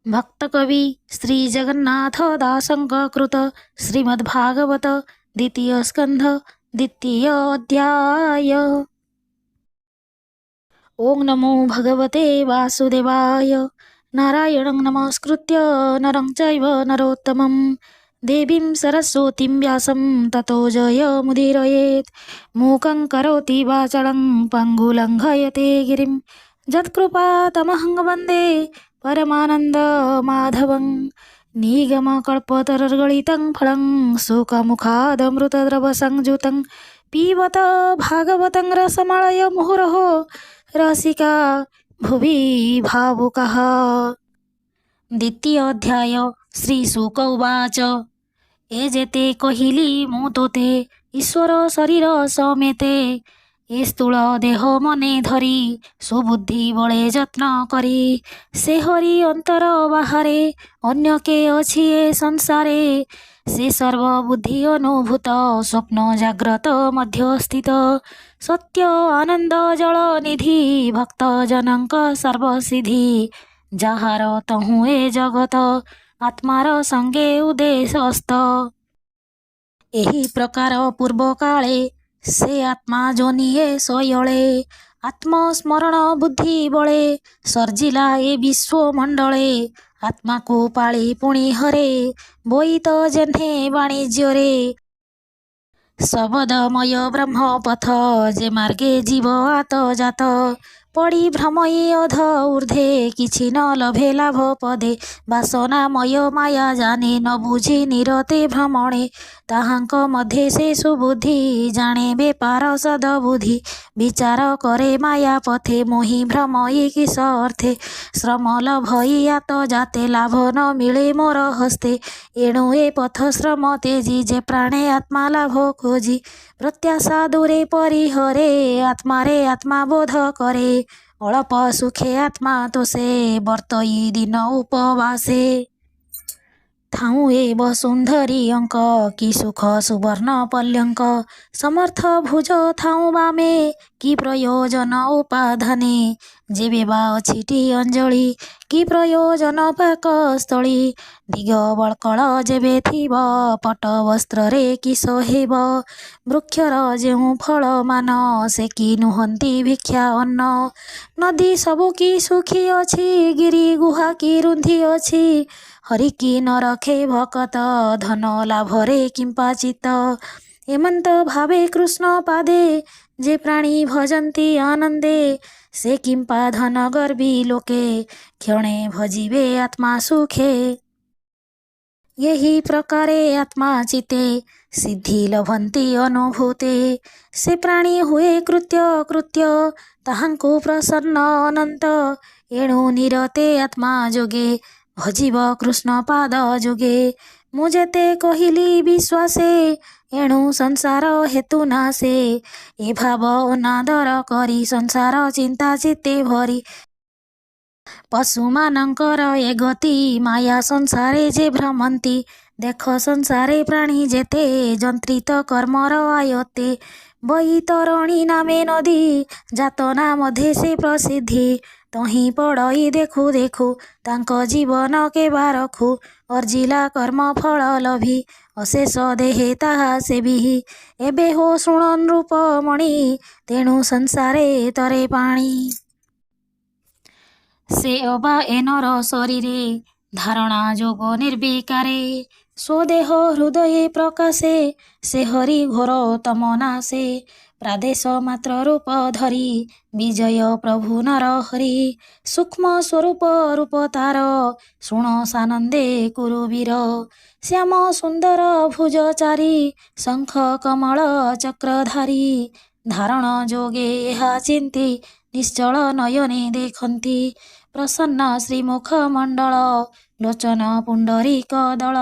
भक्तकवि श्री जगन्नाथ दासंक कृत श्रीमद्भागवत द्वितीय स्कंध द्वितीय अध्याय। ओं नमो भगवते वासुदेवाय। नारायणं नमस्कृत्य नरं चैव नरोत्तमं देवीं सरस्वतीं व्यासं ततो जयमुदीरयेत्। मूकं करोति वाचालं पङ्गुलङ्घयते गिरिं यत्कृपातमहं वन्दे परमानन्दमाधवं। निगमकल्पतरुर्गलितं फलं सुखमुखादमृतद्रवसंयुतं पिबत भागवतं रसमालय मुहुरहो रसिका भुवि भावुकः। द्वितीय अध्याय। श्री शुक उवाच ए जेते कहिली मु तोते ईश्वर शरीर समेते ए स्थूल देह मने धरी सुबुद्धि बळे यत्न करी से हरि अंतर बाहारे अन्य के अछि ए संसारे से सर्वबुद्धि अनुभूत स्वप्न जाग्रत मध्य स्थित सत्य आनंद जल निधि भक्त जनक सर्वसिद्धि जाहार तहु ए जगत आत्मार संगे उदेशस्त। एही प्रकार पूर्व काले से आत्मा जोनिए सोयले आत्मस्मरण बुद्धि बळे सर्जिला ए विश्वमंडले आत्मा को पाळी पुणी हरे बोईत जेन्हे वाणिज्यरे शबदमय ब्रह्मपथ जे मार्गे जीव आत जात पड़ी भ्रमई अध ऊर्धे किछि न लभे लाभ पदे बासनामय माया जाने न बुझी निरते भ्रमणे ताहांक मध्ये से सुबुद्धि जाने बेपार सदबुद्धि विचार करे माया पथे मोहि भ्रमई किस अर्थे श्रम लभई आत जाते लाभ न मिले मोर हस्ते एणु ए पथ श्रम तेजी जे प्राणे आत्मा लाभ खोजी प्रत्याशा दूरे परिहरे आत्मारे आत्मा बोध करे अल्प सुखे आत्मा तोषे वर्तई दिन उपवासे थाऊ ए वसुंधरी अंक कि सुख सुवर्ण पर्यंक समर्थ भुज थाऊ बामे कि प्रयोजन उपाधाने जेबे बा अछिटी अंजलि कि प्रयोजन पाकस्थली दिग बळकळ जेबे थिब पट वस्त्रे कि सोहेब वृक्षर जेउ फल मान से कि नुहंती भिक्षा अन्न नदी सबु कि सुखी अछि गिरी गुहा कि रुंधी अछि हरि की न रखे भकत धन लाभरे किंपा चित्त हेमंत भावे कृष्ण पादे जे प्राणी भजन्ति आनंदे से किंपा धन गर्भी लोके क्षणे भजिबे आत्मा सुखे। यही प्रकारे आत्मा चिते सिद्धि लभन्ति अनुभूते से प्राणी हुए कृत्य कृत्य ताहांको प्रसन्न अनंत एणु निरते आत्मा जोगे भजिब कृष्ण पाद जोगे मुझेते कहिली विश्वासे एणु संसार हेतु नासे ए भाव अनादर करी संसार चिंता चित्ते भरी पशुमानंकर ए गति माया संसारे जे भ्रमंती देख संसारे प्राणी जेते जंत्रित कर्मर आयते बैतरणी नामे नदी जातना मध्ये से प्रसिद्धि तही पड़ई देखु देखु तांको जीवन के बारखु अर्जिला कर्म फल लभी अशेष देहे ताहा सेबिहि एबे हो शुणन रूप मणि तेणु संसारे तरे पाणी से अबा एनर शरीरे धारणा जोग निर्विकारे स्वदेह हृदये प्रकाशे से हरि घोर तमनासे प्रादेश मात्र रूप धरी विजय प्रभु नर हरि सूक्ष्म स्वरूप रूप तार शुण सानंदे कुरुवीर श्याम सुंदर भुजचारी शंख कमल चक्रधारी धारण जोगे ଏହା चिंती निश्चल नयने देखन्ति प्रसन्न श्रीमुख मंडल लोचन पुंडरीक दल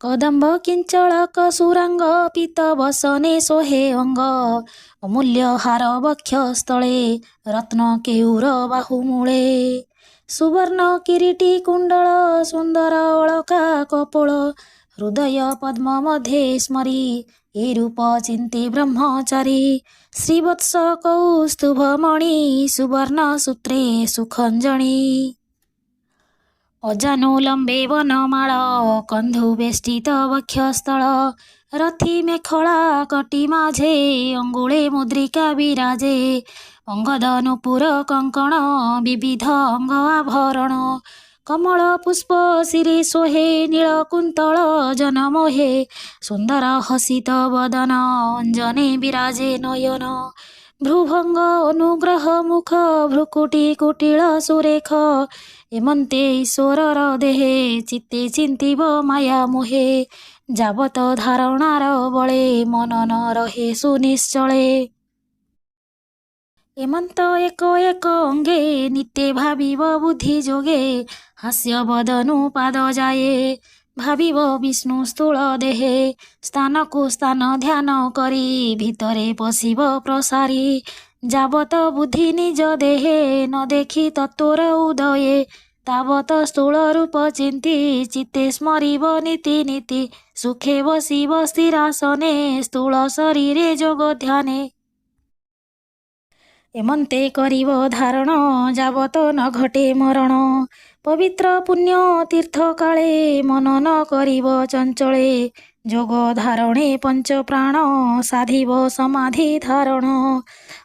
कदम्ब किंचलक सुरांग पीत वसने सोहे अंग अमूल्य हार वक्ष स्थले रत्न केयूर बाहुमूले सुवर्ण किरीटी कुंडल सुंदर अलका कपोल हृदय पद्म मध्ये स्मरी ए रूप चिंते ब्रह्मचारी श्रीवत्स कौस्तुभमणि सुवर्ण सूत्रे सुखंजनी ଅଜାନୁ ଲମ୍ବେ ବନମାଳ କନ୍ଧୁ ବେଷ୍ଟିତ ବକ୍ଷସ୍ଥଳ ରଥି ମେଖଳା କଟି ମାଝେ ଅଙ୍ଗୁଳେ ମୁଦ୍ରିକା ବିରାଜେ ଅଙ୍ଗଦ ନୂପୁର କଙ୍କଣ ବିବିଧ ଅଙ୍ଗ ଆଭରଣ କମଳ ପୁଷ୍ପ ଶିରେ ଶୋହେ ନୀଳ କୁନ୍ତଳ ଜନମୋହେ ସୁନ୍ଦର ହସିତ ବଦନ ଅଞ୍ଜନେ ବିରାଜେ ନୟନ ଭ୍ରୁଭଙ୍ଗ ଅନୁଗ୍ରହ ମୁଖ ଭ୍ରୁକୁଟି କୁଟିଳ ସୁରେଖ ଏମନ୍ତେ ଈଶ୍ୱରର ଦେହେ ଚିତ୍ତେ ଚିନ୍ତିବ ମାୟା ମୋହେ ଯାବତ ଧାରଣାର ବଳେ ମନ ନ ରହେ ସୁନିଶ୍ଚଳେ ଏମନ୍ତ ଏକ ଏକ ଅଙ୍ଗେ ନିତ୍ୟେ ଭାବିବ ବୁଦ୍ଧି ଯୋଗେ ହାସ୍ୟ ବଦନୁ ପାଦ ଯାଏ ଭାବିବ ବିଷ୍ଣୁ ସ୍ଥୂଳ ଦେହେ ସ୍ଥାନକୁ ସ୍ଥାନ ଧ୍ୟାନ କରି ଭିତରେ ପଶିବ ପ୍ରସାରୀ ଯାବତ ବୁଦ୍ଧି ନିଜ ଦେହେ ନ ଦେଖି ତତ୍ତ୍ୱର ଉଦୟେ ତାବତ ସ୍ଥୂଳ ରୂପ ଚିନ୍ତି ଚିତ୍ତେ ସ୍ମରିବ ନୀତି ନୀତି ସୁଖେ ବସିବ ସ୍ଥିରାସନେ ସ୍ଥୂଳ ଶରୀରେ ଯୋଗ ଧ୍ୟାନେ ଏମନ୍ତେ କରିବ ଧାରଣ ଯାବତ ନ ଘଟେ ମରଣ ପବିତ୍ର ପୁଣ୍ୟ ତୀର୍ଥ କାଳେ ମନ ନ କରିବ ଚଞ୍ଚଳେ ଯୋଗ ଧାରଣେ ପଞ୍ଚ ପ୍ରାଣ ସାଧିବ ସମାଧି ଧାରଣ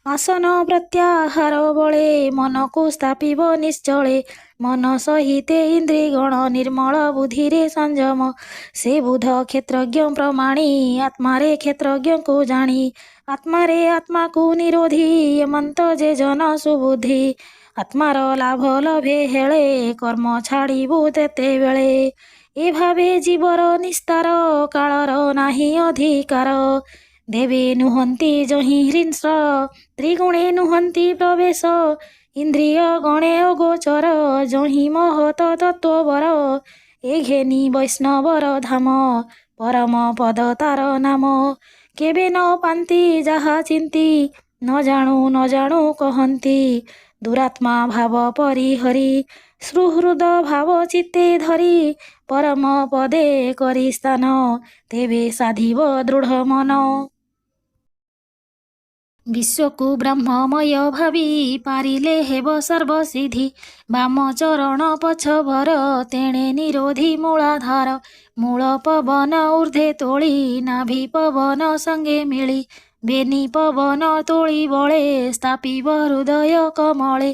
ଆସନ ପ୍ରତ୍ୟାହାର ବଳେ ମନକୁ ସ୍ଥାପିବ ନିଶ୍ଚଳେ ମନ ସହିତେ ଇନ୍ଦ୍ରିଗଣ ନିର୍ମଳ ବୁଦ୍ଧିରେ ସଂଯମ ସେ ବୁଧ କ୍ଷେତ୍ରଜ୍ଞ ପ୍ରମାଣୀ ଆତ୍ମାରେ କ୍ଷେତ୍ରଜ୍ଞଙ୍କୁ ଜାଣି ଆତ୍ମାରେ ଆତ୍ମାକୁ ନିରୋଧୀ ଏମନ୍ତ ଯେ ଜନ ସୁବୁଦ୍ଧି ଆତ୍ମାର ଲାଭ ଲଭେ ହେଳେ କର୍ମ ଛାଡ଼ିବୁ ତେତେବେଳେ ଏ ଭାବେ ଜୀବର ନିସ୍ତାର କାଳର ନାହିଁ ଅଧିକାର ଦେବେ ନୁହନ୍ତି ଯହିଁ ହିଂସ ତ୍ରିଗୁଣେ ନୁହନ୍ତି ପ୍ରବେଶ ଇନ୍ଦ୍ରିୟ ଗଣେ ଅଗୋଚର ଯହିଁ ମହତ ତତ୍ତ୍ୱବର ଏ ଘେନି ବୈଷ୍ଣବର ଧାମ ପରମ ପଦ ତାର ନାମ କେବେ ନ ପାନ୍ତି ଯାହା ଚିନ୍ତି ନ ଜାଣୁ କହନ୍ତି ଦୁରାତ୍ମା ଭାବ ପରିହରି ସୁହୃଦ ଭାବ ଚିତ୍ତେ ଧରି ପରମ ପଦେ କରି ସ୍ଥାନ ତେବେ ସାଧିବ ଦୃଢ଼ ମନ ବିଶ୍ୱକୁ ବ୍ରହ୍ମମୟ ଭାବି ପାରିଲେ ହେବ ସର୍ବସିଦ୍ଧି ବାମ ଚରଣ ପଛଭର ତେଣେ ନିରୋଧୀ ମୂଳାଧାର ମୂଳ ପବନ ଊର୍ଦ୍ଧ୍ୱେ ତୋଳି ନାଭି ପବନ ସଙ୍ଗେ ମିଳି ବେନି ପବନ ତୋଳି ବଳେ ସ୍ଥାପିବ ହୃଦୟ କମଳେ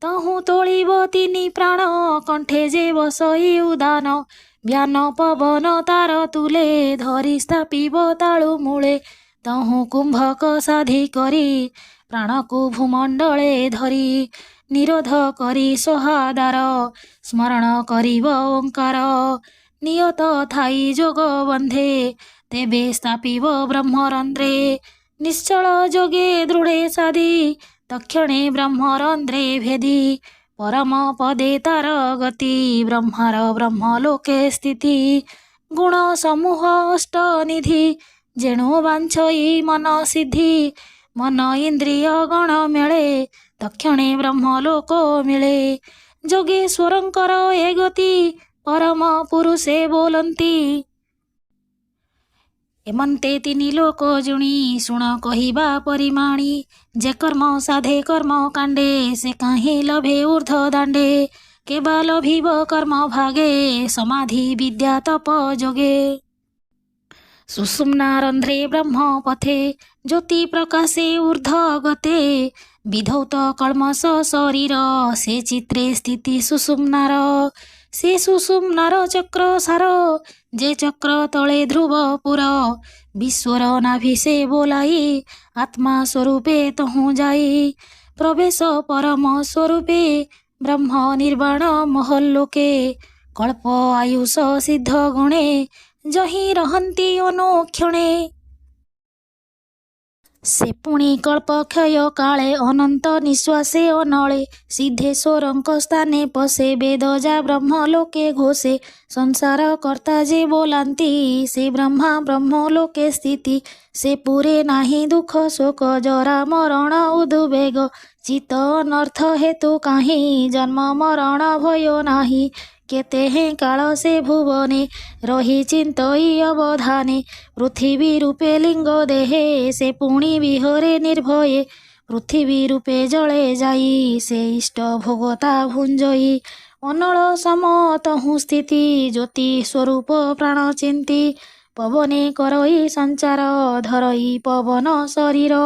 ତହୁଁ ତୋଳିବ ତିନି ପ୍ରାଣ କଣ୍ଠେ ଯେ ବସଇ ଉଦାନ ବ୍ୟାନ ପବନ ତାର ତୁଲେ ଧରି ସ୍ଥାପିବ ତାଳୁ ମୂଳେ ତହୁଁ କୁମ୍ଭକ ସାଧି କରି ପ୍ରାଣକୁ ଭୂମଣ୍ଡଳେ ଧରି ନିରୋଧ କରି ସହାଦାର ସ୍ମରଣ କରିବ ଓଙ୍କାର ନିୟତ ଥାଇ ଯୋଗ ବନ୍ଧେ ତେବେ ସ୍ଥାପିବ ବ୍ରହ୍ମରନ୍ଧ୍ରେ ନିଶ୍ଚଳ ଯୋଗେ ଦୃଢ଼େ ସାଧି ତକ୍ଷଣେ ବ୍ରହ୍ମରନ୍ଧ୍ରେ ଭେଦି ପରମ ପଦେ ତାର ଗତି ବ୍ରହ୍ମାର ବ୍ରହ୍ମଲୋକେ ସ୍ଥିତି ଗୁଣ ସମୂହ ଅଷ୍ଟନିଧି ଯେଣୁ ବାଞ୍ଛଇ ମନ ସିଦ୍ଧି ମନ ଇନ୍ଦ୍ରିୟ ଗଣ ମେଳେ ତକ୍ଷଣେ ବ୍ରହ୍ମଲୋକ ମିଳେ ଯୋଗେଶ୍ୱରଙ୍କର ଏ ଗତି ପରମ ପୁରୁଷେ ବୋଲନ୍ତି ଏମନ୍ତେ ତିନି ଲୋକ ଜୁଣି ଶୁଣ କହିବା ପରିମାଣି ଯେ କର୍ମ ସାଧେ କର୍ମ କାଣ୍ଡେ ସେ କାହିଁ ଲଭେ ଊର୍ଦ୍ଧ୍ୱ ଦାଣ୍ଡେ କେବା ଲଭିବ କର୍ମ ଭାଗେ ସମାଧି ବିଦ୍ୟା ତପ ଯୋଗେ ସୁଷୁମ୍ନା ରନ୍ଧ୍ରେ ବ୍ରହ୍ମ ପଥେ ଜ୍ୟୋତି ପ୍ରକାଶେ ଊର୍ଦ୍ଧ୍ୱ ଗତେ ବିଧୌତ କଳ୍ମଷ ଶରୀର ସେ ଚିତ୍ରେ ସ୍ଥିତି ସୁଷୁମ୍ନାର ସେ ସୁଷୁମ୍ନାର ଚକ୍ର ସାର ଯେ ଚକ୍ର ତଳେ ଧ୍ରୁବ ପୁର ବିଶ୍ୱର ନାଭି ସେ ବୋଲାଇ ଆତ୍ମା ସ୍ୱରୂପେ ତହୁଁ ଯାଇ ପ୍ରବେଶ ପରମ ସ୍ୱରୂପେ ବ୍ରହ୍ମ ନିର୍ବାଣ ମହଲ୍ଲୋକେ କଳ୍ପ ଆୟୁଷ ସିଦ୍ଧ ଗଣେ ଯହିଁ ରହନ୍ତି ଅନୁକ୍ଷଣେ ସେ ପୁଣି କଳ୍ପକ୍ଷୟ କାଳେ ଅନନ୍ତ ନିଶ୍ୱାସେ ଅନଳେ ସିଦ୍ଧେଶ୍ୱରଙ୍କ ସ୍ଥାନେ ପଶେ ବେଦ ଯା ବ୍ରହ୍ମ ଲୋକେ ଘୋଷେ ସଂସାର କର୍ତ୍ତା ଯେ ବୋଲାନ୍ତି ସେ ବ୍ରହ୍ମା ବ୍ରହ୍ମ ଲୋକେ ସ୍ଥିତି ସେ ପୁରେ ନାହିଁ ଦୁଃଖ ଶୋକ ଜରା ମରଣ ଉଦ୍ବେଗ ଚିତ୍ତ ଅନର୍ଥ ହେତୁ କାହିଁ ଜନ୍ମ ମରଣ ଭୟ ନାହିଁ କେତେ ହେଁ କାଳ ସେ ଭୁବନେ ରହି ଚିନ୍ତଇ ଅବଧାନେ ପୃଥିବୀ ରୂପେ ଲିଙ୍ଗ ଦେହେ ସେ ପୁଣି ବିହରେ ନିର୍ଭୟେ ପୃଥିବୀ ରୂପେ ଜଳେ ଯାଇ ସେ ଇଷ୍ଟ ଭୋଗତା ଭୁଞ୍ଜଇ ଅନଳ ସମ ତହୁଁ ସ୍ଥିତି ଜ୍ୟୋତି ସ୍ୱରୂପ ପ୍ରାଣ ଚିନ୍ତି ପବନେ କରଇ ସଞ୍ଚାର ଧରଇ ପବନ ଶରୀର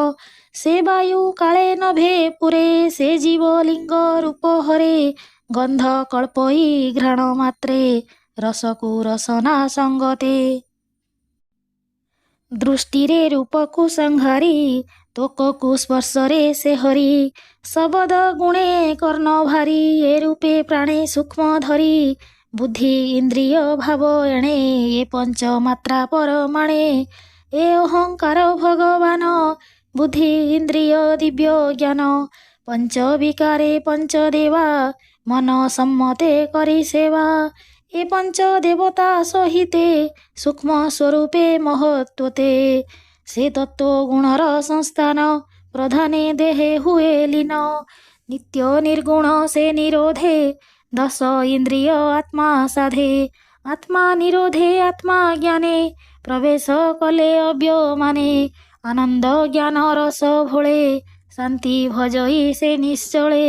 ସେ ବାୟୁ କାଳେ ନଭେ ପୁରେ ସେ ଜୀବ ଲିଙ୍ଗ ରୂପ ହରେ ଗନ୍ଧ କଳ୍ପଇ ଘ୍ରାଣ ମାତ୍ରେ ରସକୁ ରସନା ସଙ୍ଗତେ ଦୃଷ୍ଟିରେ ରୂପକୁ ସଂହାରି ତ୍ୱକକୁ ସ୍ପର୍ଶରେ ସେ ହରି ଶବଦ ଗୁଣେ କର୍ଣ୍ଣ ଭାରି ଏ ରୂପେ ପ୍ରାଣେ ସୂକ୍ଷ୍ମ ଧରି ବୁଦ୍ଧି ଇନ୍ଦ୍ରିୟ ଭାବ ଏଣେ ଏ ପଞ୍ଚ ମାତ୍ରା ପରମାଣେ ଏ ଅହଙ୍କାର ଭଗବାନ ବୁଦ୍ଧି ଇନ୍ଦ୍ରିୟ ଦିବ୍ୟ ଜ୍ଞାନ ପଞ୍ଚ ବିକାରେ ପଞ୍ଚଦେବା ମନ ସମ୍ମତେ କରି ସେବା ଏ ପଞ୍ଚ ଦେବତା ସହିତେ ସୂକ୍ଷ୍ମ ସ୍ୱରୂପେ ମହତ୍ୱତେ ସେ ତତ୍ତ୍ୱ ଗୁଣର ସଂସ୍ଥାନ ପ୍ରଧାନେ ଦେହେ ହୁଏ ଲୀନ ନିତ୍ୟ ନିର୍ଗୁଣ ସେ ନିରୋଧେ ଦଶ ଇନ୍ଦ୍ରିୟ ଆତ୍ମା ସାଧେ ଆତ୍ମା ନିରୋଧେ ଆତ୍ମା ଜ୍ଞାନେ ପ୍ରବେଶ କଲେ ଅବ୍ୟମାନେ ଆନନ୍ଦ ଜ୍ଞାନ ରସ ଭୋଳେ ଶାନ୍ତି ଭଜଇ ସେ ନିଶ୍ଚଳେ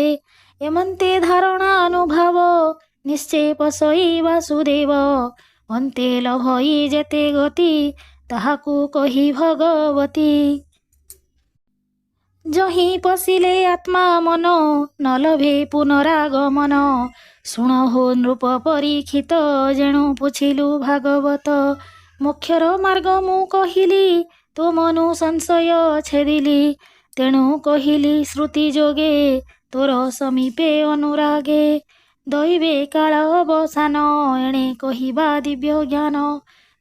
ଏମନ୍ତେ ଧାରଣା ଅନୁଭାବ ନିଶ୍ଚେ ପଶଇ ବାସୁଦେବ ଅନ୍ତେ ଲଭଇ ଯେତେ ଗତି ତାହାକୁ କହି ଭଗବତୀ ଯହିଁ ପଶିଲେ ଆତ୍ମା ମନ ନ ଲଭେ ପୁନରାଗମନ ଶୁଣ ହୋ ନୃପ ପରୀକ୍ଷିତ ଯେଣୁ ପୁଛିଲୁ ଭାଗବତ ମୋକ୍ଷର ମାର୍ଗ ମୁଁ କହିଲି ତୋ ମନୁ ସଂଶୟ ଛେଦିଲି ତେଣୁ କହିଲି ଶ୍ରୁତି ଯୋଗେ ତୋର ସମୀପେ ଅନୁରାଗେ ଦଇବେ କାଳ ଅବସାନ ଏଣେ କହିବା ଦିବ୍ୟ ଜ୍ଞାନ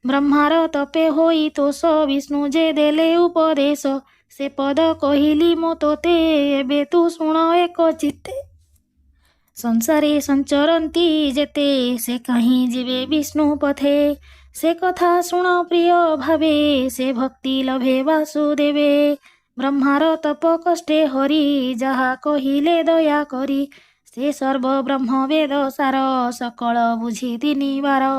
ବ୍ରହ୍ମାର ତପେ ହୋଇ ତୋଷ ବିଷ୍ଣୁ ଯେ ଦେଲେ ଉପଦେଶ ସେ ପଦ କହିଲି ମୁଁ ତୋତେ ଏବେ ତୁ ଶୁଣ ଏକ ଚିତ୍ତେ ସଂସାରେ ସଞ୍ଚରନ୍ତି ଯେତେ ସେ କାହିଁ ଯିବେ ବିଷ୍ଣୁ ପଥେ ସେ କଥା ଶୁଣ ପ୍ରିୟ ଭାବେ ସେ ଭକ୍ତି ଲଭେ ବାସୁଦେବେ ବ୍ରହ୍ମାର ତପ କଷ୍ଟେ ହରି ଯାହା କହିଲେ ଦୟା କରି ସେ ସର୍ବ ବ୍ରହ୍ମ ବେଦ ସାର ସକଳ ବୁଝି ତିନିବାର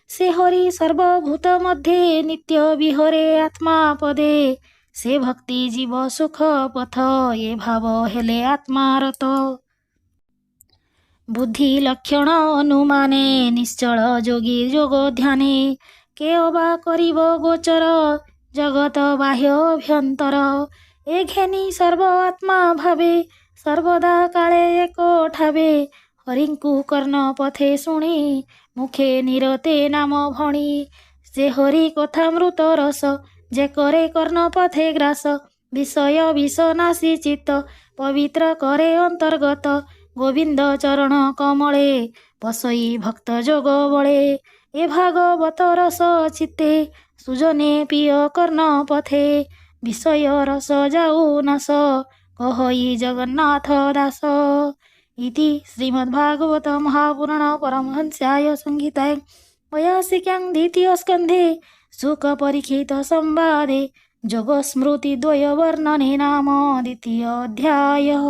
ସେ ହରି ସର୍ବଭୂତ ମଧ୍ୟେ ନିତ୍ୟ ବିହରେ ଆତ୍ମା ପଦେ ସେ ଭକ୍ତି ଜୀବ ସୁଖ ପଥ ଏ ଭାବ ହେଲେ ଆତ୍ମାରତ ବୁଦ୍ଧି ଲକ୍ଷଣ ଅନୁମାନେ ନିଶ୍ଚଳ ଯୋଗୀ ଯୋଗ ଧ୍ୟାନେ କେ ଅବା କରିବ ଗୋଚର ଜଗତ ବାହ୍ୟ ଅଭ୍ୟନ୍ତର ଏ ଘେନି ସର୍ବ ଆତ୍ମା ଭାବେ ସର୍ବଦା କାଳେ ଏକ ଠାବେ ହରିଙ୍କୁ କର୍ଣ୍ଣ ପଥେ ଶୁଣି ମୁଖେ ନିରତେ ନାମ ଭଣି ସେ ହରି କଥାମୃତ ରସ ଯେ କରେ କର୍ଣ୍ଣ ପଥେ ଗ୍ରାସ ବିଷୟ ବିଷ ନାଶୀ ଚିତ୍ତ ପବିତ୍ର କରେ ଅନ୍ତର୍ଗତ ଗୋବିନ୍ଦ ଚରଣ କମଳେ ପଶଇ ଭକ୍ତ ଯୋଗ ବଳେ ଏ ଭାଗବତ ରସ ଚିତ୍ତେ ସୁଜନେ ପିୟ କର୍ଣ୍ଣ ପଥେ ବିଷୟ ରସ ଯାଉ ନାଶ କହଇ ଜଗନ୍ନାଥ ଦାସ ଇତି ଶ୍ରୀମଦ୍ଭାଗବତ ମହାପୁରାଣ ପରମହଂସ୍ୟାୟ ସଂହିତାୟ वयासिक्यां द्वितीय स्कन्धे सुख परीक्षित संवादे जोगस्मृति द्वय वर्णने नाम द्वितीय अध्यायः।